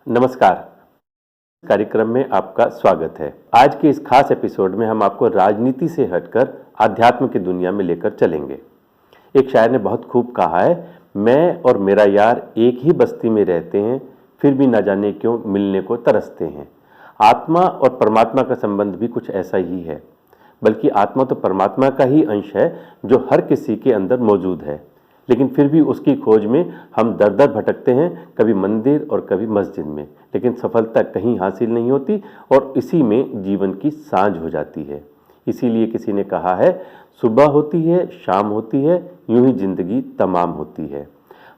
नमस्कार। कार्यक्रम में आपका स्वागत है। आज के इस खास एपिसोड में हम आपको राजनीति से हटकर आध्यात्म की दुनिया में लेकर चलेंगे। एक शायर ने बहुत खूब कहा है, मैं और मेरा यार एक ही बस्ती में रहते हैं, फिर भी न जाने क्यों मिलने को तरसते हैं। आत्मा और परमात्मा का संबंध भी कुछ ऐसा ही है, बल्कि आत्मा तो परमात्मा का ही अंश है जो हर किसी के अंदर मौजूद है, लेकिन फिर भी उसकी खोज में हम दर दर भटकते हैं, कभी मंदिर और कभी मस्जिद में, लेकिन सफलता कहीं हासिल नहीं होती और इसी में जीवन की सांझ हो जाती है। इसीलिए किसी ने कहा है, सुबह होती है, शाम होती है, यूं ही जिंदगी तमाम होती है।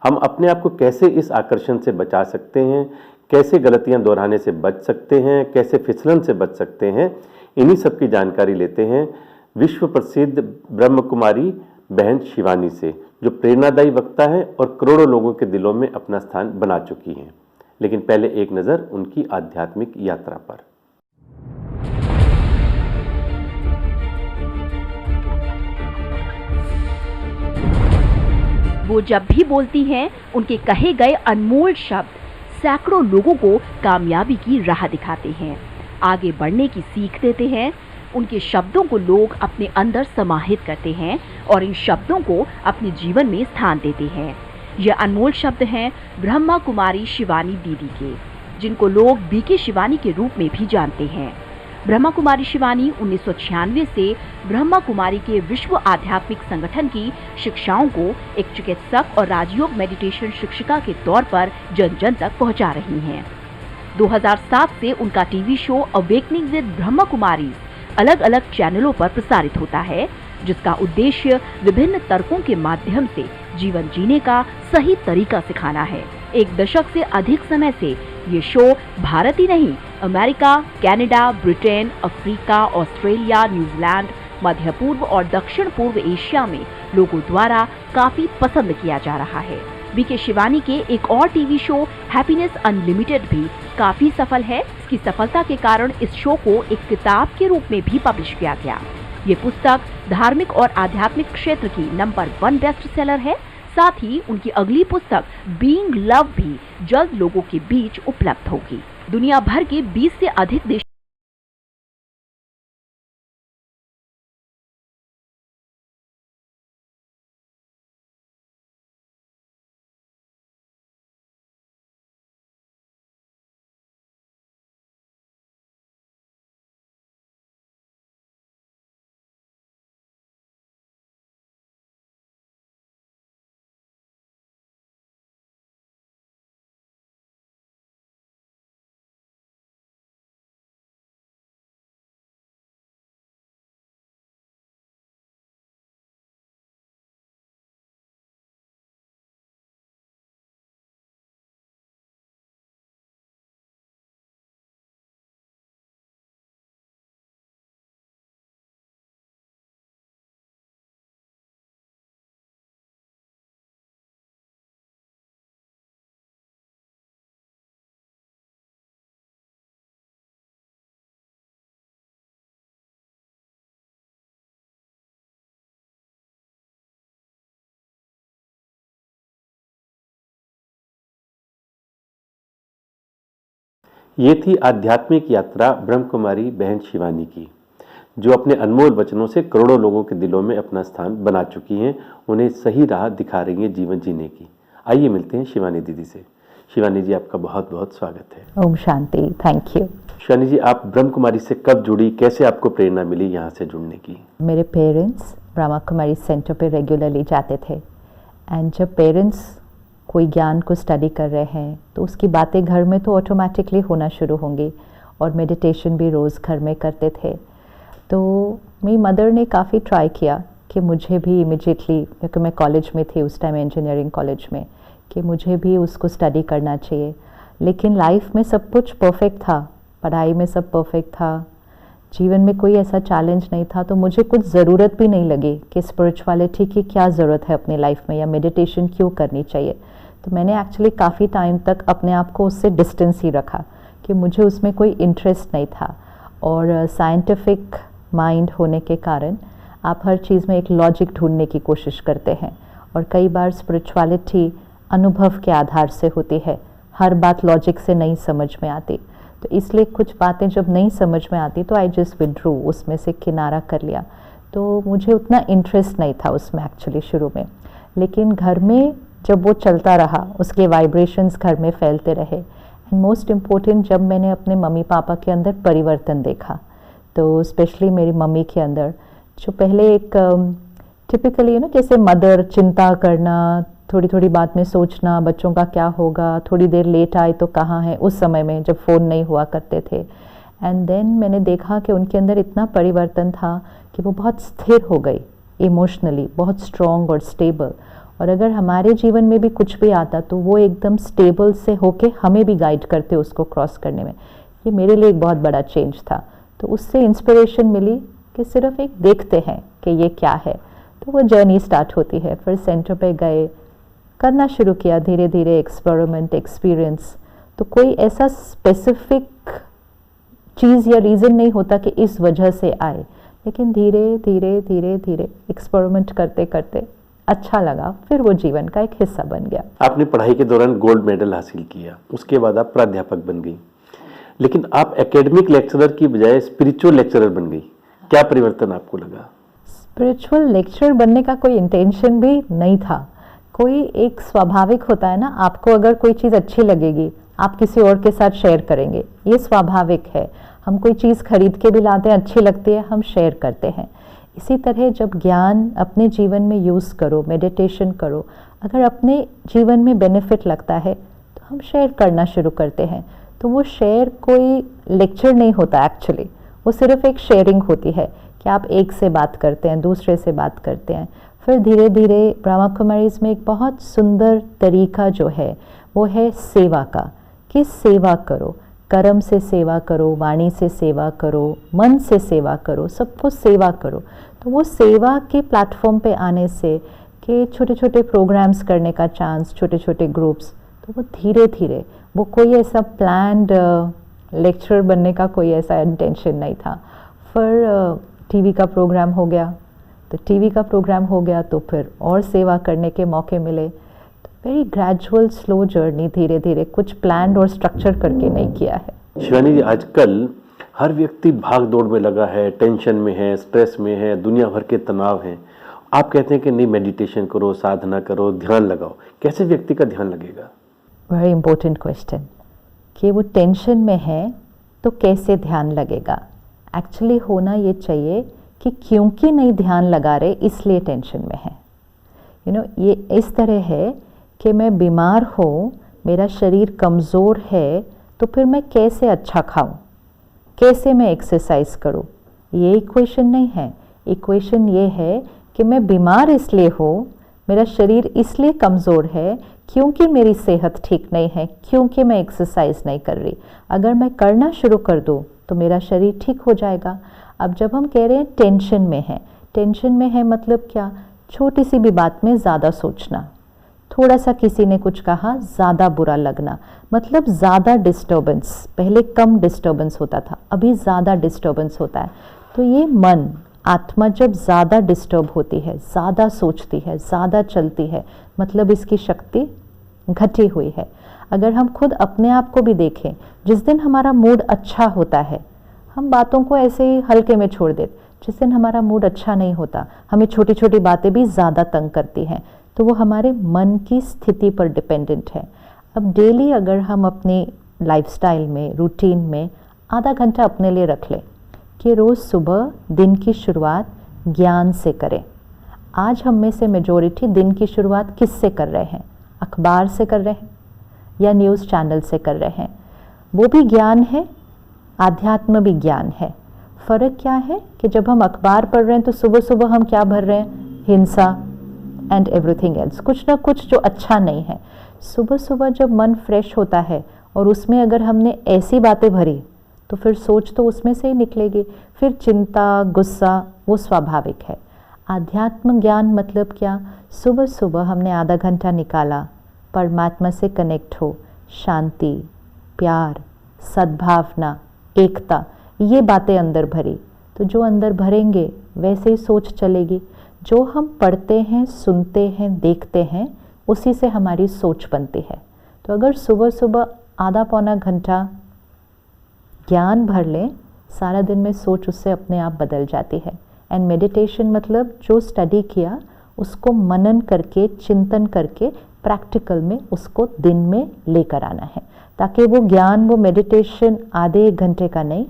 हम अपने आप को कैसे इस आकर्षण से बचा सकते हैं, कैसे गलतियां दोहराने से बच सकते हैं, कैसे फिसलन से बच सकते हैं, इन्हीं सब की जानकारी लेते हैं विश्व प्रसिद्ध ब्रह्म कुमारी बहन शिवानी से, जो प्रेरणादायी वक्ता है और करोड़ों लोगों के दिलों में अपना स्थान बना चुकी हैं। लेकिन पहले एक नज़र उनकी आध्यात्मिक यात्रा पर। वो जब भी बोलती हैं, उनके कहे गए अनमोल शब्द सैकड़ों लोगों को कामयाबी की राह दिखाते हैं, आगे बढ़ने की सीख देते हैं। उनके शब्दों को लोग अपने अंदर समाहित करते हैं और इन शब्दों को अपने जीवन में स्थान देते हैं। ये अनमोल शब्द हैं ब्रह्मा कुमारी शिवानी दीदी के, जिनको लोग बीके शिवानी के रूप में भी जानते हैं। ब्रह्मा कुमारी शिवानी 1996 से ब्रह्मा कुमारी के विश्व आध्यात्मिक संगठन की शिक्षाओं को एक चिकित्सक और राजयोग मेडिटेशन शिक्षिका के तौर पर जन जन तक पहुंचा रही हैं। 2007 से उनका TV show awakening with Brahma Kumari अलग अलग चैनलों पर प्रसारित होता है, जिसका उद्देश्य विभिन्न तर्कों के माध्यम से जीवन जीने का सही तरीका सिखाना है। एक दशक से अधिक समय से ये शो भारत ही नहीं, America, Canada, Britain, Africa, Australia, New Zealand, मध्य पूर्व और दक्षिण पूर्व एशिया में लोगों द्वारा काफी पसंद किया जा रहा है। बीके शिवानी के एक और टीवी शो हैप्पीनेस अनलिमिटेड भी काफी सफल है। इसकी सफलता के कारण इस शो को एक किताब के रूप में भी पब्लिश किया गया। ये पुस्तक धार्मिक और आध्यात्मिक क्षेत्र की नंबर 1 बेस्ट सेलर है। साथ ही उनकी अगली पुस्तक बीइंग लव भी जल्द लोगों के बीच उपलब्ध होगी। दुनिया भर के 20 से अधिक देश ये थी आध्यात्मिक यात्रा ब्रह्म कुमारी बहन शिवानी की, जो अपने अनमोल वचनों से करोड़ों लोगों के दिलों में अपना स्थान बना चुकी हैं, उन्हें सही राह दिखा रही हैं जीवन जीने की। आइए मिलते हैं शिवानी दीदी से। शिवानी जी, आपका बहुत बहुत स्वागत है। ओम शांति। Thank you. शिवानी जी, आप ब्रह्म कुमारी से कब जुड़ी, कैसे आपको प्रेरणा मिली यहाँ से जुड़ने की? मेरे पेरेंट्स ब्रह्मा कुमारी सेंटर पे रेगुलरली जाते थे, एंड जब पेरेंट्स कोई ज्ञान को स्टडी कर रहे हैं तो उसकी बातें घर में तो ऑटोमेटिकली होना शुरू होंगी, और मेडिटेशन भी रोज़ घर में करते थे। तो मेरी मदर ने काफ़ी ट्राई किया कि मुझे भी इमिजिएटली, क्योंकि मैं कॉलेज में थी उस टाइम, इंजीनियरिंग कॉलेज में, कि मुझे भी उसको स्टडी करना चाहिए। लेकिन लाइफ में सब कुछ परफेक्ट था, पढ़ाई में सब परफेक्ट था, जीवन में कोई ऐसा चैलेंज नहीं था, तो मुझे कुछ ज़रूरत भी नहीं लगी कि स्पिरिचुअलिटी की क्या ज़रूरत है अपनी लाइफ में, या मेडिटेशन क्यों करनी चाहिए। तो मैंने एक्चुअली काफ़ी टाइम तक अपने आप को उससे डिस्टेंस ही रखा कि मुझे उसमें कोई इंटरेस्ट नहीं था। और साइंटिफिक माइंड होने के कारण आप हर चीज़ में एक लॉजिक ढूंढने की कोशिश करते हैं, और कई बार स्पिरिचुअलिटी अनुभव के आधार से होती है, हर बात लॉजिक से नहीं समझ में आती, तो इसलिए कुछ बातें जब नहीं समझ में आती तो आई जस्ट विड्रू, उसमें से किनारा कर लिया। तो मुझे उतना इंटरेस्ट नहीं था उसमें एक्चुअली शुरू में, लेकिन घर में जब वो चलता रहा, उसके वाइब्रेशंस घर में फैलते रहे, एंड मोस्ट इम्पोर्टेंट जब मैंने अपने मम्मी पापा के अंदर परिवर्तन देखा, तो स्पेशली मेरी मम्मी के अंदर, जो पहले एक टिपिकली जैसे मदर चिंता करना, थोड़ी थोड़ी बात में सोचना बच्चों का क्या होगा, थोड़ी देर लेट आए तो कहाँ है, उस समय में जब फ़ोन नहीं हुआ करते थे। एंड देन मैंने देखा कि उनके अंदर इतना परिवर्तन था कि वो बहुत स्थिर हो गई, इमोशनली बहुत स्ट्रॉन्ग और स्टेबल, और अगर हमारे जीवन में भी कुछ भी आता तो वो एकदम स्टेबल से होके हमें भी गाइड करते उसको क्रॉस करने में। ये मेरे लिए एक बहुत बड़ा चेंज था। तो उससे इंस्पिरेशन मिली कि सिर्फ एक देखते हैं कि ये क्या है, तो वो जर्नी स्टार्ट होती है। फिर सेंटर पे गए, करना शुरू किया धीरे धीरे, एक्सपेरिमेंट, एक्सपीरियंस। तो कोई ऐसा स्पेसिफिक चीज़ या रीज़न नहीं होता कि इस वजह से आए, लेकिन धीरे धीरे धीरे धीरे एक्सपेरिमेंट करते करते अच्छा लगा, फिर वो जीवन का एक हिस्सा बन गया। आपने पढ़ाई के दौरान गोल्ड मेडल हासिल किया, उसके बाद आप प्राध्यापक बन गई, लेकिन आप एकेडमिक लेक्चरर की बजाय स्पिरिचुअल लेक्चरर बन गई। क्या परिवर्तन आपको लगा? स्पिरिचुअल लेक्चरर बनने का कोई इंटेंशन भी नहीं था। कोई एक स्वाभाविक होता है ना, आपको अगर कोई चीज़ अच्छी लगेगी आप किसी और के साथ शेयर करेंगे, ये स्वाभाविक है। हम कोई चीज़ खरीद के भी लाते हैं, अच्छी लगती है, हम शेयर करते हैं। इसी तरह जब ज्ञान अपने जीवन में यूज़ करो, मेडिटेशन करो, अगर अपने जीवन में बेनिफिट लगता है तो हम शेयर करना शुरू करते हैं। तो वो शेयर कोई लेक्चर नहीं होता एक्चुअली, वो सिर्फ एक शेयरिंग होती है कि आप एक से बात करते हैं, दूसरे से बात करते हैं। फिर धीरे धीरे ब्रह्मा कुमारीज में एक बहुत सुंदर तरीका जो है वो है सेवा का, कि सेवा करो, कर्म से सेवा करो, वाणी से सेवा करो, मन से सेवा करो, सबको सेवा करो। तो वो सेवा के प्लेटफॉर्म पे आने से कि छोटे छोटे प्रोग्राम्स करने का चांस, छोटे छोटे ग्रुप्स, तो वो धीरे धीरे, वो कोई ऐसा प्लान्ड लेक्चर बनने का कोई ऐसा इंटेंशन नहीं था। फिर टीवी का प्रोग्राम हो गया, तो टीवी का प्रोग्राम हो गया तो फिर और सेवा करने के मौके मिले। तो वेरी ग्रेजुअल स्लो जर्नी, धीरे धीरे, कुछ प्लान और स्ट्रक्चर करके नहीं किया है। शिवानी जी, आजकल हर व्यक्ति भाग दौड़ में लगा है, टेंशन में है, स्ट्रेस में है, दुनिया भर के तनाव हैं। आप कहते हैं कि नहीं, मेडिटेशन करो, साधना करो, ध्यान लगाओ। कैसे व्यक्ति का ध्यान लगेगा? वेरी इंपॉर्टेंट क्वेश्चन, कि वो टेंशन में है तो कैसे ध्यान लगेगा। एक्चुअली होना ये चाहिए कि क्योंकि नहीं ध्यान लगा रहे इसलिए टेंशन में है। ये इस तरह है कि मैं बीमार हूँ, मेरा शरीर कमज़ोर है, तो फिर मैं कैसे अच्छा खाऊं, कैसे मैं एक्सरसाइज करूं, ये इक्वेशन नहीं है। इक्वेशन ये है कि मैं बीमार इसलिए हूँ, मेरा शरीर इसलिए कमज़ोर है क्योंकि मेरी सेहत ठीक नहीं है, क्योंकि मैं एक्सरसाइज नहीं कर रही। अगर मैं करना शुरू कर दूँ तो मेरा शरीर ठीक हो जाएगा। अब जब हम कह रहे हैं टेंशन में है, टेंशन में है मतलब क्या? छोटी सी भी बात में ज़्यादा सोचना, थोड़ा सा किसी ने कुछ कहा ज़्यादा बुरा लगना, मतलब ज़्यादा डिस्टर्बेंस। पहले कम डिस्टर्बेंस होता था, अभी ज़्यादा डिस्टर्बेंस होता है। तो ये मन, आत्मा जब ज़्यादा डिस्टर्ब होती है, ज़्यादा सोचती है, ज़्यादा चलती है, मतलब इसकी शक्ति घटी हुई है। अगर हम खुद अपने आप को भी देखें, जिस दिन हमारा मूड अच्छा होता है हम बातों को ऐसे ही हल्के में छोड़ देते, जिस दिन हमारा मूड अच्छा नहीं होता हमें छोटी छोटी बातें भी ज़्यादा तंग करती हैं। तो वो हमारे मन की स्थिति पर डिपेंडेंट है। अब डेली अगर हम अपनी लाइफस्टाइल में, रूटीन में आधा घंटा अपने लिए रख लें कि रोज़ सुबह दिन की शुरुआत ज्ञान से करें। आज हम में से मेजॉरिटी दिन की शुरुआत किससे कर रहे हैं? अखबार से कर रहे हैं या न्यूज़ चैनल से कर रहे हैं। वो भी ज्ञान है, आध्यात्म भी ज्ञान है। फ़र्क क्या है कि जब हम अखबार पढ़ रहे हैं तो सुबह सुबह हम क्या भर रहे हैं? हिंसा एंड एवरीथिंग एल्स, कुछ ना कुछ जो अच्छा नहीं है। सुबह सुबह जब मन फ्रेश होता है और उसमें अगर हमने ऐसी बातें भरी तो फिर सोच तो उसमें से ही निकलेगी। फिर चिंता, गुस्सा, वो स्वाभाविक है। आध्यात्म ज्ञान मतलब क्या? सुबह सुबह हमने आधा घंटा निकाला, परमात्मा से कनेक्ट हो, शांति, प्यार, सद्भावना, एकता, ये बातें अंदर भरी। तो जो अंदर भरेंगे वैसे ही सोच चलेगी। जो हम पढ़ते हैं, सुनते हैं, देखते हैं, उसी से हमारी सोच बनती है। तो अगर सुबह सुबह आधा पौना घंटा ज्ञान भर लें, सारा दिन में सोच उससे अपने आप बदल जाती है। एंड मेडिटेशन मतलब जो स्टडी किया उसको मनन करके, चिंतन करके प्रैक्टिकल में उसको दिन में लेकर आना है, ताकि वो ज्ञान, वो मेडिटेशन आधे एक घंटे का नहीं,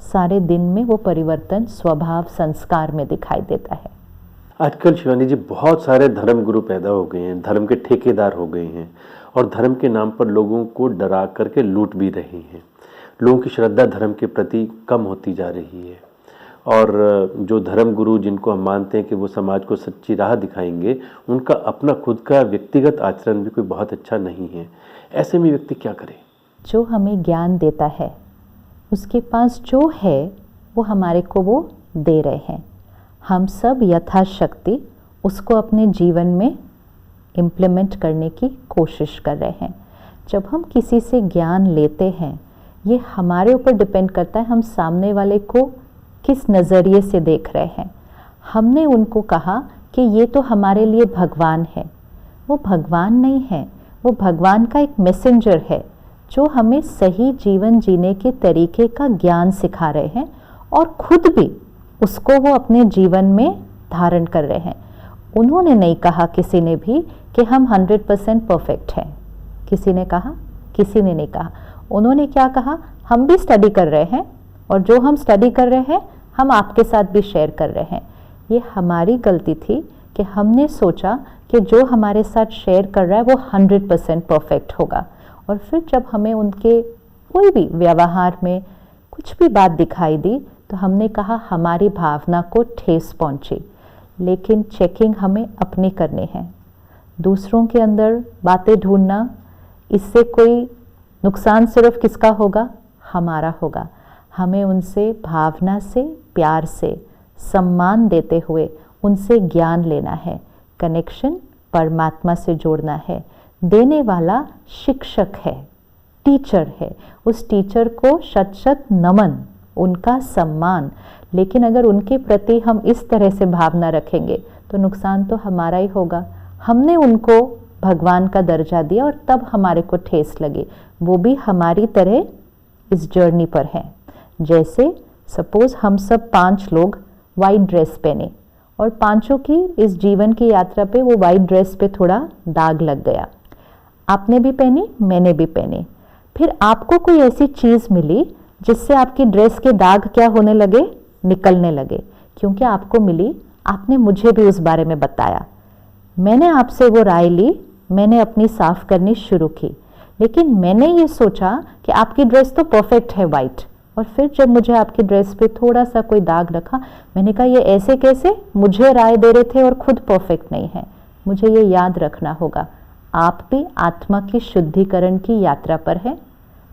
सारे दिन में वो परिवर्तन स्वभाव संस्कार में दिखाई देता है। आजकल शिवानी जी बहुत सारे धर्म गुरु पैदा हो गए हैं, धर्म के ठेकेदार हो गए हैं और धर्म के नाम पर लोगों को डरा करके लूट भी रहे हैं। लोगों की श्रद्धा धर्म के प्रति कम होती जा रही है और जो धर्म गुरु जिनको हम मानते हैं कि वो समाज को सच्ची राह दिखाएंगे, उनका अपना खुद का व्यक्तिगत आचरण भी कोई बहुत अच्छा नहीं है। ऐसे में व्यक्ति क्या करे? जो हमें ज्ञान देता है उसके पास जो है वो हमारे को वो दे रहे हैं। हम सब यथाशक्ति उसको अपने जीवन में इम्प्लीमेंट करने की कोशिश कर रहे हैं। जब हम किसी से ज्ञान लेते हैं, ये हमारे ऊपर डिपेंड करता है हम सामने वाले को किस नज़रिए से देख रहे हैं। हमने उनको कहा कि ये तो हमारे लिए भगवान है, वो भगवान नहीं है, वो भगवान का एक मैसेंजर है जो हमें सही जीवन जीने के तरीके का ज्ञान सिखा रहे हैं और खुद भी उसको वो अपने जीवन में धारण कर रहे हैं। उन्होंने नहीं कहा किसी ने भी कि हम 100% परफेक्ट हैं। किसी ने कहा? किसी ने नहीं कहा। उन्होंने क्या कहा? हम भी स्टडी कर रहे हैं और जो हम स्टडी कर रहे हैं हम आपके साथ भी शेयर कर रहे हैं। ये हमारी गलती थी कि हमने सोचा कि जो हमारे साथ शेयर कर रहा है वो 100% परफेक्ट होगा, और फिर जब हमें उनके कोई भी व्यवहार में कुछ भी बात दिखाई दी तो हमने कहा हमारी भावना को ठेस पहुंची। लेकिन चेकिंग हमें अपनी करनी है। दूसरों के अंदर बातें ढूंढना, इससे कोई नुकसान सिर्फ किसका होगा? हमारा होगा। हमें उनसे भावना से, प्यार से, सम्मान देते हुए उनसे ज्ञान लेना है। कनेक्शन परमात्मा से जोड़ना है। देने वाला शिक्षक है, टीचर है। उस टीचर को शत शत नमन, उनका सम्मान। लेकिन अगर उनके प्रति हम इस तरह से भावना रखेंगे तो नुकसान तो हमारा ही होगा। हमने उनको भगवान का दर्जा दिया और तब हमारे को ठेस लगी। वो भी हमारी तरह इस जर्नी पर हैं। जैसे सपोज हम सब 5 लोग वाइट ड्रेस पहने और पांचों की इस जीवन की यात्रा पे वो वाइट ड्रेस पे थोड़ा दाग लग गया। आपने भी पहनी, मैंने भी पहनी। फिर आपको कोई ऐसी चीज़ मिली जिससे आपकी ड्रेस के दाग क्या होने लगे? निकलने लगे। क्योंकि आपको मिली, आपने मुझे भी उस बारे में बताया, मैंने आपसे वो राय ली, मैंने अपनी साफ करनी शुरू की। लेकिन मैंने ये सोचा कि आपकी ड्रेस तो परफेक्ट है वाइट, और फिर जब मुझे आपकी ड्रेस पे थोड़ा सा कोई दाग रखा, मैंने कहा ये ऐसे कैसे? मुझे राय दे रहे थे और खुद परफेक्ट नहीं है। मुझे ये याद रखना होगा, आप भी आत्मा की शुद्धिकरण की यात्रा पर हैं।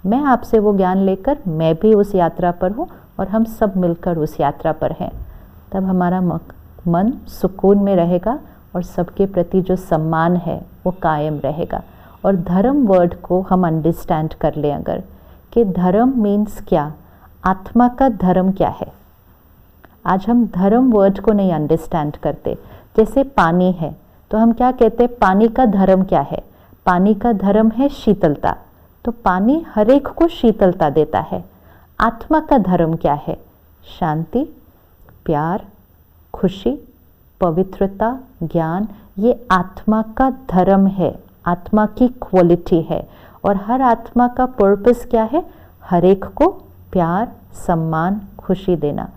मैं आपसे वो ज्ञान लेकर मैं भी उस यात्रा पर हूँ और हम सब मिलकर उस यात्रा पर हैं। तब हमारा मन सुकून में रहेगा और सबके प्रति जो सम्मान है वो कायम रहेगा। और धर्म वर्ड को हम अंडरस्टैंड कर लें अगर, कि धर्म मीन्स क्या, आत्मा का धर्म क्या है। आज हम धर्म वर्ड को नहीं अंडरस्टैंड करते। जैसे पानी है तो हम क्या कहते हैं? पानी का धर्म क्या है? पानी का धर्म है शीतलता। तो पानी हर एक को शीतलता देता है। आत्मा का धर्म क्या है? शांति, प्यार, खुशी, पवित्रता, ज्ञान। ये आत्मा का धर्म है, आत्मा की क्वालिटी है। और हर आत्मा का पर्पस क्या है? हर एक को प्यार, सम्मान, खुशी देना।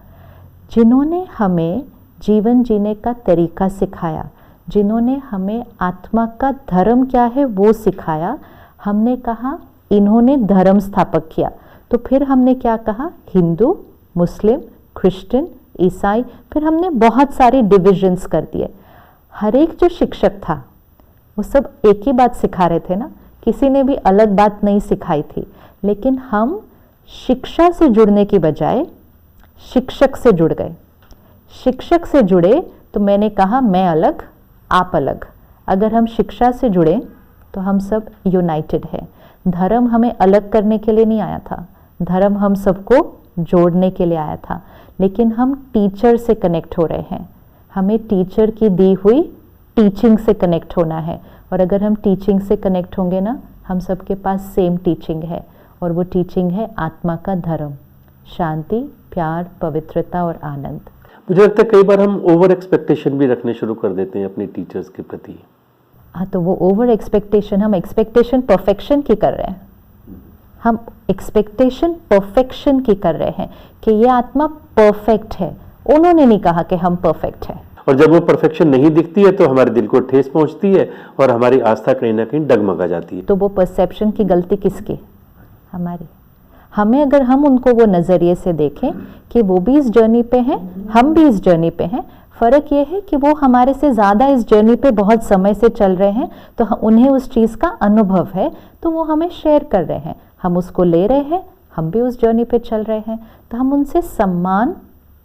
जिन्होंने हमें जीवन जीने का तरीका सिखाया, जिन्होंने हमें आत्मा का धर्म क्या है वो सिखाया, हमने कहा इन्होंने धर्म स्थापक किया। तो फिर हमने क्या कहा? हिंदू, मुस्लिम, क्रिश्चियन, ईसाई। फिर हमने बहुत सारी डिविजन्स कर दिए। हर एक जो शिक्षक था वो सब एक ही बात सिखा रहे थे ना, किसी ने भी अलग बात नहीं सिखाई थी। लेकिन हम शिक्षा से जुड़ने की बजाय शिक्षक से जुड़ गए। शिक्षक से जुड़े तो मैंने कहा मैं अलग, आप अलग। अगर हम शिक्षा से जुड़े तो हम सब यूनाइटेड हैं। धर्म हमें अलग करने के लिए नहीं आया था, धर्म हम सबको जोड़ने के लिए आया था। लेकिन हम टीचर से कनेक्ट हो रहे हैं, हमें टीचर की दी हुई टीचिंग से कनेक्ट होना है। और अगर हम टीचिंग से कनेक्ट होंगे ना हम सबके पास सेम टीचिंग है, और वो टीचिंग है आत्मा का धर्म, शांति, प्यार, पवित्रता और आनंद। मुझे लगता है कई बार हम ओवर एक्सपेक्टेशन भी रखने शुरू कर देते हैं अपने टीचर्स के प्रति। हाँ, तो वो ओवर एक्सपेक्टेशन, हम एक्सपेक्टेशन परफेक्शन की कर रहे हैं। हम एक्सपेक्टेशन परफेक्शन की कर रहे हैं कि ये आत्मा परफेक्ट है। उन्होंने नहीं कहा कि हम परफेक्ट हैं। और जब वो परफेक्शन नहीं दिखती है तो हमारे दिल को ठेस पहुंचती है और हमारी आस्था कहीं ना कहीं डगमगा जाती है। तो वो परसेप्शन की गलती किसकी? हमारी। हमें, अगर हम उनको वो नज़रिए से देखें कि वो भी इस जर्नी पे हैं, हम भी इस जर्नी पे हैं, फ़र्क ये है कि वो हमारे से ज़्यादा इस जर्नी पे बहुत समय से चल रहे हैं, तो उन्हें उस चीज़ का अनुभव है, तो वो हमें शेयर कर रहे हैं, हम उसको ले रहे हैं, हम भी उस जर्नी पे चल रहे हैं, तो हम उनसे सम्मान,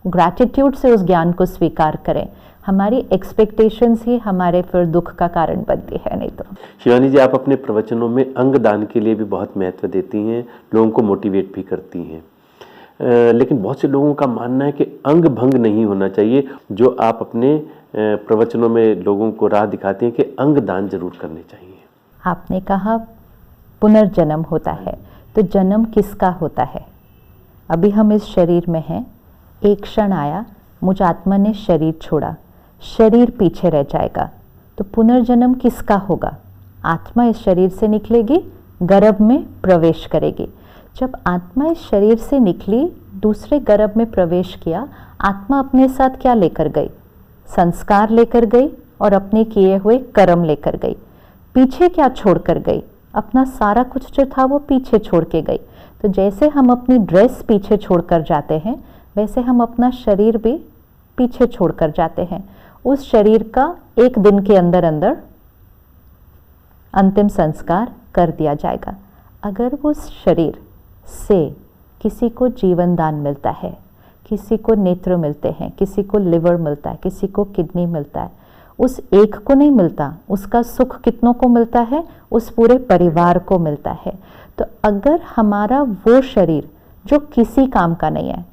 ग्रैटिट्यूड से उस ज्ञान को स्वीकार करें। हमारी एक्सपेक्टेशंस ही हमारे फिर दुख का कारण बनती है, नहीं तो। शिवानी जी, आप अपने प्रवचनों में अंग दान के लिए भी बहुत महत्व देती हैं, लोगों को मोटिवेट भी करती हैं, लेकिन बहुत से लोगों का मानना है कि अंग भंग नहीं होना चाहिए। जो आप अपने प्रवचनों में लोगों को राह दिखाते हैं कि अंग दान जरूर करने चाहिए। आपने कहा पुनर्जन्म होता है, तो जन्म किसका होता है? अभी हम इस शरीर में हैं, एक क्षण आया, मुझ आत्मा ने शरीर छोड़ा, शरीर पीछे रह जाएगा, तो पुनर्जन्म किसका होगा? आत्मा इस शरीर से निकलेगी, गर्भ में प्रवेश करेगी। जब आत्मा इस शरीर से निकली, दूसरे गर्भ में प्रवेश किया, आत्मा अपने साथ क्या लेकर गई? संस्कार लेकर गई और अपने किए हुए कर्म लेकर गई। पीछे क्या छोड़कर गई? अपना सारा कुछ जो था वो पीछे छोड़ के गई। तो जैसे हम अपनी ड्रेस पीछे छोड़कर जाते हैं, वैसे हम अपना शरीर भी पीछे छोड़कर जाते हैं। उस शरीर का एक दिन के अंदर अंदर अंतिम संस्कार कर दिया जाएगा। अगर वो शरीर से किसी को जीवन दान मिलता है, किसी को नेत्र मिलते हैं, किसी को लिवर मिलता है, किसी को किडनी मिलता है, उस एक को नहीं मिलता, उसका सुख कितनों को मिलता है? उस पूरे परिवार को मिलता है। तो अगर हमारा वो शरीर जो किसी काम का नहीं है,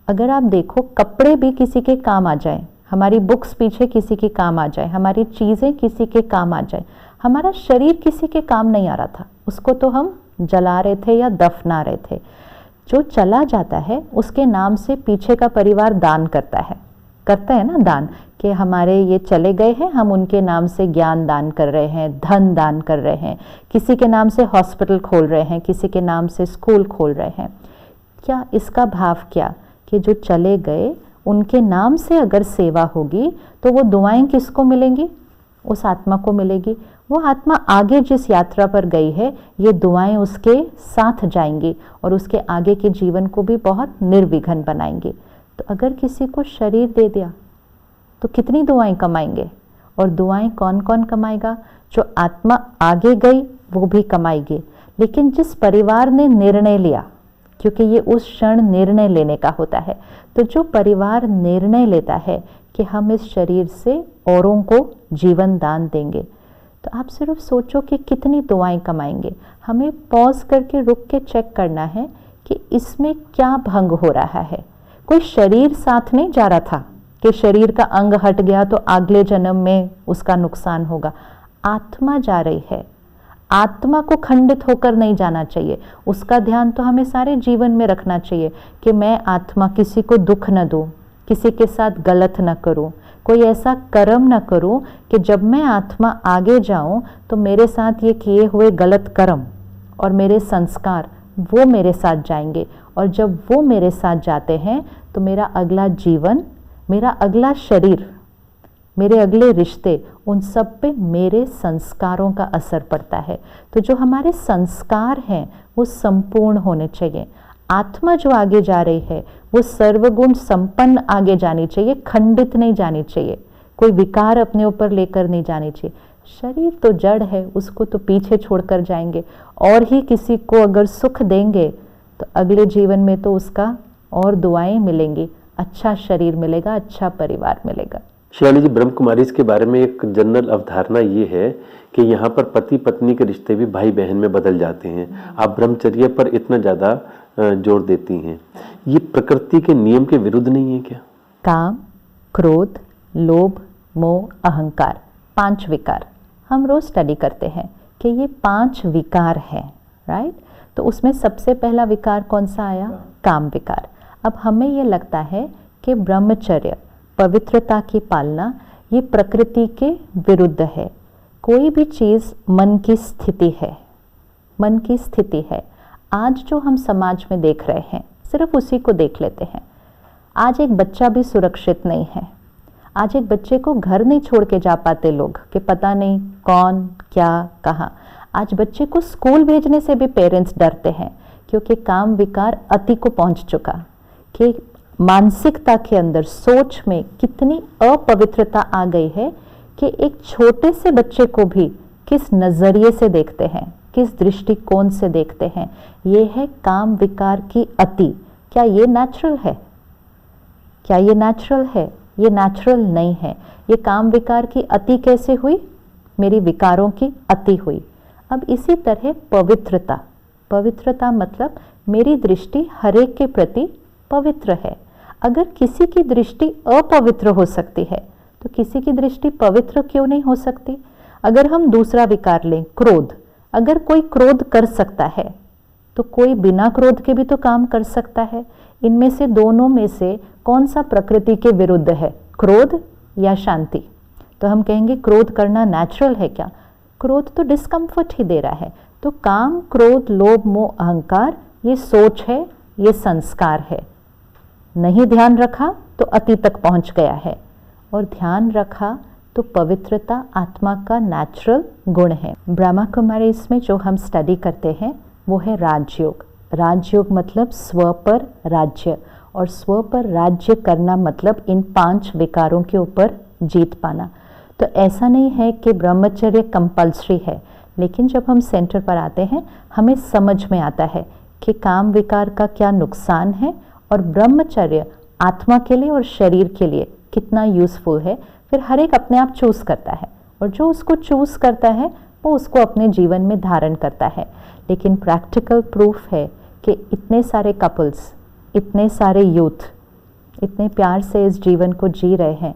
अगर आप देखो कपड़े भी किसी के काम आ जाए, हमारी बुक्स पीछे किसी के काम आ जाए, हमारी चीज़ें किसी के काम आ जाए, हमारा शरीर किसी के काम नहीं आ रहा था, उसको तो हम जला रहे थे या दफना रहे थे। जो चला जाता है उसके नाम से पीछे का परिवार दान करता है ना दान, कि हमारे ये चले गए हैं, हम उनके नाम से ज्ञान दान कर रहे हैं, धन दान कर रहे हैं, किसी के नाम से हॉस्पिटल खोल रहे हैं, किसी के नाम से स्कूल खोल रहे हैं। क्या इसका भाव क्या कि जो चले गए उनके नाम से अगर सेवा होगी तो वो दुआएं किसको मिलेंगी? उस आत्मा को मिलेगी। वो आत्मा आगे जिस यात्रा पर गई है, ये दुआएं उसके साथ जाएंगी और उसके आगे के जीवन को भी बहुत निर्विघ्न बनाएंगी। तो अगर किसी को शरीर दे दिया तो कितनी दुआएं कमाएंगे? और दुआएं कौन कौन कमाएगा? जो आत्मा आगे गई वो भी कमाएगी। लेकिन जिस परिवार ने निर्णय लिया, क्योंकि ये उस क्षण निर्णय लेने का होता है, तो जो परिवार निर्णय लेता है कि हम इस शरीर से औरों को जीवन दान देंगे, तो आप सिर्फ सोचो कि कितनी दुआएं कमाएंगे। हमें पॉज करके रुक के चेक करना है कि इसमें क्या भंग हो रहा है। कोई शरीर साथ नहीं जा रहा था कि शरीर का अंग हट गया तो अगले जन्म में उसका नुकसान होगा। आत्मा जा रही है, आत्मा को खंडित होकर नहीं जाना चाहिए। उसका ध्यान तो हमें सारे जीवन में रखना चाहिए कि मैं आत्मा किसी को दुख न दूं, किसी के साथ गलत न करूं, कोई ऐसा कर्म न करूं कि जब मैं आत्मा आगे जाऊं तो मेरे साथ ये किए हुए गलत कर्म और मेरे संस्कार वो मेरे साथ जाएंगे। और जब वो मेरे साथ जाते हैं तो मेरा अगला जीवन, मेरा अगला शरीर, मेरे अगले रिश्ते, उन सब पे मेरे संस्कारों का असर पड़ता है। तो जो हमारे संस्कार हैं वो संपूर्ण होने चाहिए। आत्मा जो आगे जा रही है वो सर्वगुण संपन्न आगे जानी चाहिए, खंडित नहीं जानी चाहिए, कोई विकार अपने ऊपर लेकर नहीं जानी चाहिए। शरीर तो जड़ है, उसको तो पीछे छोड़कर जाएंगे, और ही किसी को अगर सुख देंगे तो अगले जीवन में तो उसका और दुआएं मिलेंगी, अच्छा शरीर मिलेगा, अच्छा परिवार मिलेगा। शिवानी जी, ब्रह्म कुमारीज के बारे में एक जनरल अवधारणा ये है कि यहाँ पर पति पत्नी के रिश्ते भी भाई बहन में बदल जाते हैं। आप ब्रह्मचर्य पर इतना ज़्यादा जोर देती हैं, ये प्रकृति के नियम के विरुद्ध नहीं है क्या? काम, क्रोध, लोभ, मोह, अहंकार, 5 विकार हम रोज स्टडी करते हैं कि ये 5 विकार हैं, राइट। तो उसमें सबसे पहला विकार कौन सा आया? काम विकार। अब हमें ये लगता है कि ब्रह्मचर्य, पवित्रता की पालना, ये प्रकृति के विरुद्ध है। कोई भी चीज़ मन की स्थिति है, मन की स्थिति है। आज जो हम समाज में देख रहे हैं, सिर्फ उसी को देख लेते हैं। आज एक बच्चा भी सुरक्षित नहीं है। आज एक बच्चे को घर नहीं छोड़ के जा पाते लोग कि पता नहीं कौन क्या कहाँ। आज बच्चे को स्कूल भेजने से भी पेरेंट्स डरते हैं, क्योंकि काम विकार अति को पहुंच चुका कि मानसिकता के अंदर, सोच में कितनी अपवित्रता आ गई है कि एक छोटे से बच्चे को भी किस नज़रिए से देखते हैं, किस दृष्टिकोण से देखते हैं। ये है काम विकार की अति। क्या ये नेचुरल है? क्या ये नेचुरल है? ये नेचुरल नहीं है। ये काम विकार की अति कैसे हुई? मेरी विकारों की अति हुई। अब इसी तरह पवित्रता, पवित्रता मतलब मेरी दृष्टि हर एक के प्रति पवित्र है। अगर किसी की दृष्टि अपवित्र हो सकती है तो किसी की दृष्टि पवित्र क्यों नहीं हो सकती? अगर हम दूसरा विकार लें, क्रोध, अगर कोई क्रोध कर सकता है तो कोई बिना क्रोध के भी तो काम कर सकता है। इनमें से दोनों में से कौन सा प्रकृति के विरुद्ध है, क्रोध या शांति? तो हम कहेंगे क्रोध करना नेचुरल है क्या? क्रोध तो डिस्कम्फर्ट ही दे रहा है। तो काम, क्रोध, लोभ, मोह, अहंकार, ये सोच है, ये संस्कार है। नहीं ध्यान रखा तो अति तक पहुंच गया है, और ध्यान रखा तो पवित्रता आत्मा का नेचुरल गुण है। ब्रह्मा कुमारी इसमें जो हम स्टडी करते हैं वो है राजयोग। राजयोग मतलब स्व पर राज्य, और स्व पर राज्य करना मतलब इन 5 विकारों के ऊपर जीत पाना। तो ऐसा नहीं है कि ब्रह्मचर्य कंपल्सरी है, लेकिन जब हम सेंटर पर आते हैं हमें समझ में आता है कि काम विकार का क्या नुकसान है और ब्रह्मचर्य आत्मा के लिए और शरीर के लिए कितना यूज़फुल है। फिर हर एक अपने आप चूज़ करता है, और जो उसको चूज़ करता है वो उसको अपने जीवन में धारण करता है। लेकिन प्रैक्टिकल प्रूफ है कि इतने सारे कपल्स, इतने सारे यूथ इतने प्यार से इस जीवन को जी रहे हैं,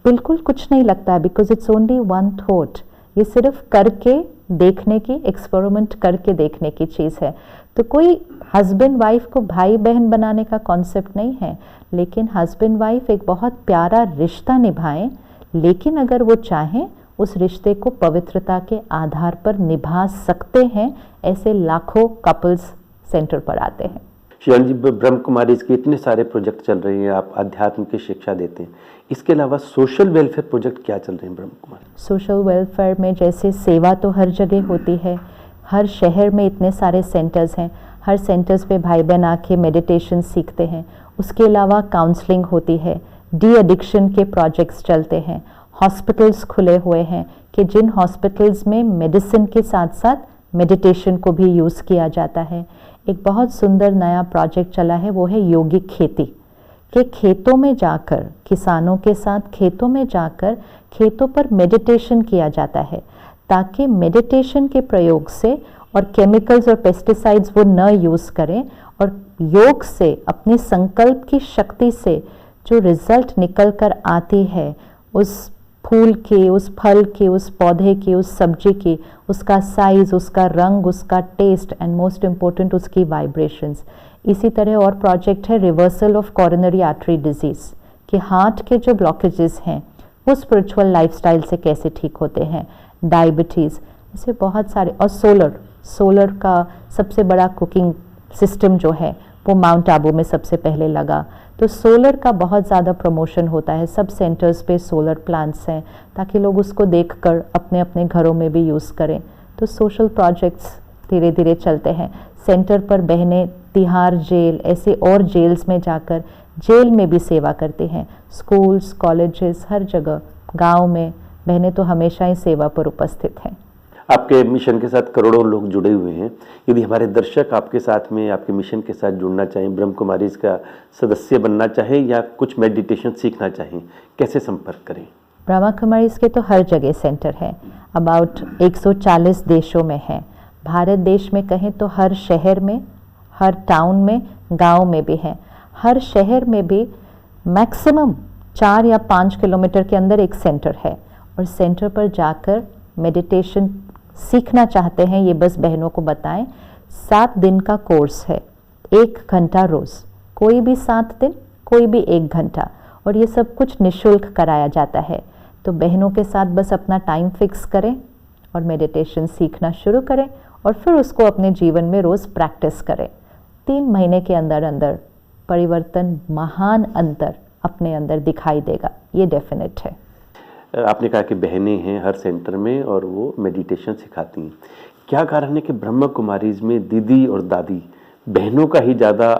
बिल्कुल कुछ नहीं लगता है, because it's only one thought. ये सिर्फ करके देखने की, एक्सपेरिमेंट करके देखने की चीज़ है। तो कोई हस्बैंड वाइफ को भाई बहन बनाने का कॉन्सेप्ट नहीं है, लेकिन हस्बैंड वाइफ एक बहुत प्यारा रिश्ता निभाएं, लेकिन अगर वो चाहें उस रिश्ते को पवित्रता के आधार पर निभा सकते हैं। ऐसे लाखों कपल्स सेंटर पर आते हैं। शिवानी जी, ब्रह्म कुमारी के इतने सारे प्रोजेक्ट चल रहे हैं, आप आध्यात्म की शिक्षा देते हैं, इसके अलावा सोशल वेलफेयर प्रोजेक्ट क्या चल रहे हैं ब्रह्म कुमारी? सोशल वेलफेयर में जैसे सेवा तो हर जगह होती है, हर शहर में इतने सारे सेंटर्स हैं, हर सेंटर्स पे भाई बहन आके मेडिटेशन सीखते हैं। उसके अलावा काउंसलिंग होती है, डी एडिक्शन के प्रोजेक्ट्स चलते हैं, हॉस्पिटल्स खुले हुए हैं कि जिन हॉस्पिटल्स में मेडिसिन के साथ साथ मेडिटेशन को भी यूज़ किया जाता है। एक बहुत सुंदर नया प्रोजेक्ट चला है, वो है योगिक खेती, कि खेतों में जाकर, किसानों के साथ खेतों में जाकर खेतों पर मेडिटेशन किया जाता है, ताकि मेडिटेशन के प्रयोग से और केमिकल्स और पेस्टिसाइड्स वो न यूज़ करें, और योग से, अपनी संकल्प की शक्ति से जो रिजल्ट निकल कर आती है, उस फूल की, उस फल की, उस पौधे की, उस सब्जी की, उसका साइज़, उसका रंग, उसका टेस्ट, एंड मोस्ट इम्पोर्टेंट उसकी वाइब्रेशंस। इसी तरह और प्रोजेक्ट है reversal of coronary artery disease, कि हार्ट के जो ब्लॉकेजेस हैं वो स्पिरिचुअल लाइफस्टाइल से कैसे ठीक होते हैं, डायबिटीज़, ऐसे बहुत सारे। और सोलर का सबसे बड़ा कुकिंग सिस्टम जो है वो माउंट आबू में सबसे पहले लगा। तो सोलर का बहुत ज़्यादा प्रमोशन होता है, सब सेंटर्स पे सोलर प्लांट्स हैं, ताकि लोग उसको देखकर अपने अपने घरों में भी यूज़ करें। तो सोशल प्रोजेक्ट्स धीरे धीरे चलते हैं। सेंटर पर बहनें तिहाड़ जेल, ऐसे और जेल्स में जाकर जेल में भी सेवा करते हैं। स्कूल्स, कॉलेजेस, हर जगह, गांव में बहनें तो हमेशा ही सेवा पर उपस्थित हैं। आपके मिशन के साथ करोड़ों लोग जुड़े हुए हैं। यदि हमारे दर्शक आपके साथ में, आपके मिशन के साथ जुड़ना चाहें, ब्रह्म कुमारी का सदस्य बनना चाहें या कुछ मेडिटेशन सीखना चाहें, कैसे संपर्क करें? ब्रह्मा कुमारी के तो हर जगह सेंटर है, अबाउट 140 देशों में है। भारत देश में कहें तो हर शहर में, हर टाउन में, गांव में भी है। हर शहर में भी मैक्सिमम 4 या 5 किलोमीटर के अंदर एक सेंटर है, और सेंटर पर जाकर मेडिटेशन सीखना चाहते हैं ये बस बहनों को बताएं। 7 दिन का कोर्स है, 1 घंटा रोज़, कोई भी 7 दिन, कोई भी 1 घंटा, और ये सब कुछ निःशुल्क कराया जाता है। तो बहनों के साथ बस अपना टाइम फिक्स करें और मेडिटेशन सीखना शुरू करें और फिर उसको अपने जीवन में रोज़ प्रैक्टिस करें। 3 महीने के अंदर अंदर परिवर्तन, महान अंतर अपने अंदर दिखाई देगा, ये डेफिनेट है। आपने कहा कि बहनें हैं हर सेंटर में और वो मेडिटेशन सिखाती हैं। क्या कारण है कि ब्रह्मा कुमारीज में दीदी और दादी बहनों का ही ज़्यादा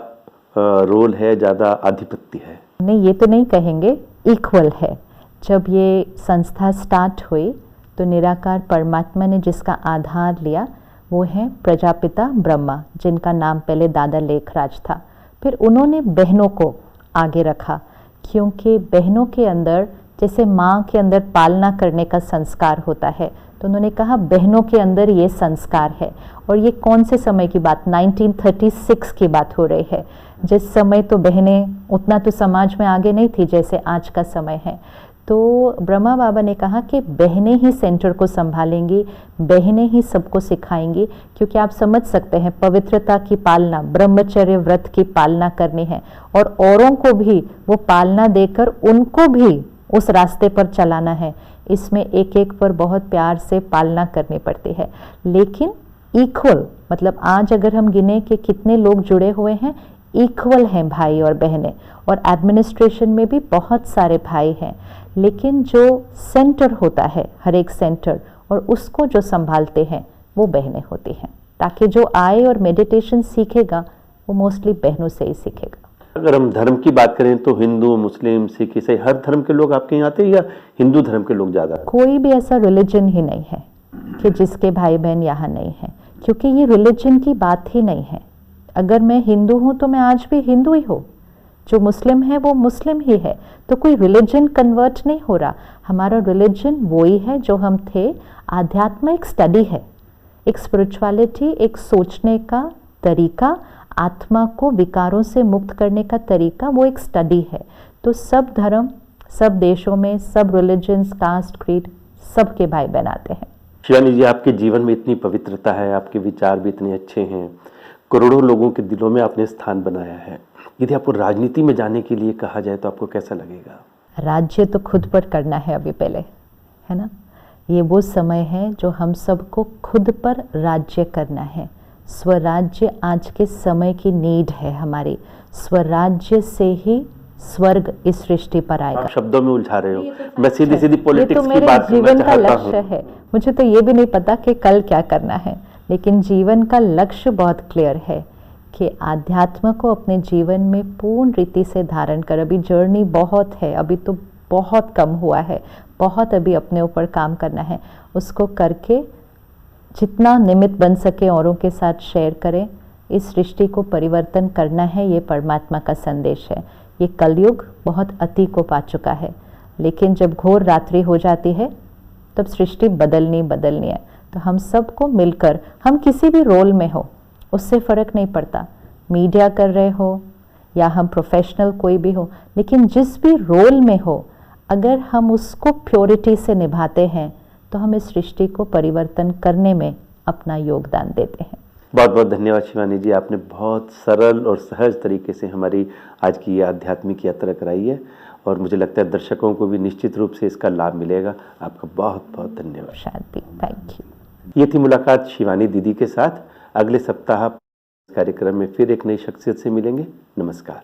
रोल है, ज़्यादा आधिपत्य है? नहीं, ये तो नहीं कहेंगे, इक्वल है। जब ये संस्था स्टार्ट हुई तो निराकार परमात्मा ने जिसका आधार लिया वो है प्रजापिता ब्रह्मा, जिनका नाम पहले दादा लेखराज था। फिर उन्होंने बहनों को आगे रखा, क्योंकि बहनों के अंदर जैसे माँ के अंदर पालना करने का संस्कार होता है, तो उन्होंने कहा बहनों के अंदर ये संस्कार है। और ये कौन से समय की बात, 1936 की बात हो रही है, जिस समय तो बहनें उतना तो समाज में आगे नहीं थी जैसे आज का समय है। तो ब्रह्मा बाबा ने कहा कि बहनें ही सेंटर को संभालेंगी, बहनें ही सबको सिखाएंगी, क्योंकि आप समझ सकते हैं पवित्रता की पालना, ब्रह्मचर्य व्रत की पालना करनी है और औरों को भी वो पालना देकर उनको भी उस रास्ते पर चलाना है। इसमें एक एक पर बहुत प्यार से पालना करनी पड़ती है, लेकिन इक्वल, मतलब आज अगर हम गिने कि कितने लोग जुड़े हुए हैं, इक्वल हैं भाई और बहनें। और एडमिनिस्ट्रेशन में भी बहुत सारे भाई हैं, लेकिन जो सेंटर होता है, हर एक सेंटर, और उसको जो संभालते हैं वो बहनें होती हैं, ताकि जो आए और मेडिटेशन सीखेगा वो मोस्टली बहनों से ही सीखेगा। अगर हम धर्म की बात करें तो हिंदू, मुस्लिम, सिख, ईसाई हर धर्म के लोग आपके यहाँ आते हैं या हिंदू धर्म के लोग ज़्यादा? कोई भी ऐसा रिलीजन ही नहीं है कि जिसके भाई बहन यहाँ नहीं हैं, क्योंकि ये रिलीजन की बात ही नहीं है। अगर मैं हिंदू हूँ तो मैं आज भी हिंदू ही हूँ, जो मुस्लिम है वो मुस्लिम ही है। तो कोई रिलीजन कन्वर्ट नहीं हो रहा। हमारा रिलीजन वही है जो हम थे। आध्यात्म एक स्टडी है, एक स्पिरिचुअलिटी, एक सोचने का तरीका, आत्मा को विकारों से मुक्त करने का तरीका, वो एक स्टडी है। तो सब धर्म, सब देशों में, सब रिलीजन्स, कास्ट, क्रीड, सबके भाई बहन आते हैं। शिवानी जी, आपके जीवन में इतनी पवित्रता है, आपके विचार भी इतने अच्छे हैं, करोड़ों लोगों के दिलों में आपने स्थान बनाया है। यदि आपको राजनीति में जाने के लिए कहा जाए तो आपको कैसा लगेगा? राज्य तो खुद पर करना है अभी पहले, है ना। ये वो समय है जो हम सबको खुद पर राज्य करना है। स्वराज्य आज के समय की नीड है हमारी। स्वराज्य से ही स्वर्ग इस सृष्टि पर आएगा। आप शब्दों में उलझा रहे हो, मैं सीधी सीधी पॉलिटिक्स की बात करना जीवन का चाहता हूं। लक्ष्य है। मुझे तो ये भी नहीं पता कि कल क्या करना है, लेकिन जीवन का लक्ष्य बहुत क्लियर है कि आध्यात्म को अपने जीवन में पूर्ण रीति से धारण कर। अभी जर्नी बहुत है, अभी तो बहुत कम हुआ है, बहुत अभी अपने ऊपर काम करना है। उसको करके जितना निमित्त बन सके औरों के साथ शेयर करें। इस सृष्टि को परिवर्तन करना है, ये परमात्मा का संदेश है। ये कलयुग बहुत अति को पा चुका है, लेकिन जब घोर रात्रि हो जाती है तब सृष्टि बदलनी है। तो हम सबको मिलकर, हम किसी भी रोल में हो उससे फ़र्क नहीं पड़ता, मीडिया कर रहे हो या हम प्रोफेशनल कोई भी हो, लेकिन जिस भी रोल में हो, अगर हम उसको प्योरिटी से निभाते हैं तो हम इस सृष्टि को परिवर्तन करने में अपना योगदान देते हैं। बहुत बहुत धन्यवाद शिवानी जी, आपने बहुत सरल और सहज तरीके से हमारी आज की ये आध्यात्मिक यात्रा कराई है और मुझे लगता है दर्शकों को भी निश्चित रूप से इसका लाभ मिलेगा। आपका बहुत बहुत धन्यवाद। शांति, थैंक यू। ये थी मुलाकात शिवानी दीदी के साथ। अगले सप्ताह कार्यक्रम में फिर एक नई शख्सियत से मिलेंगे। नमस्कार।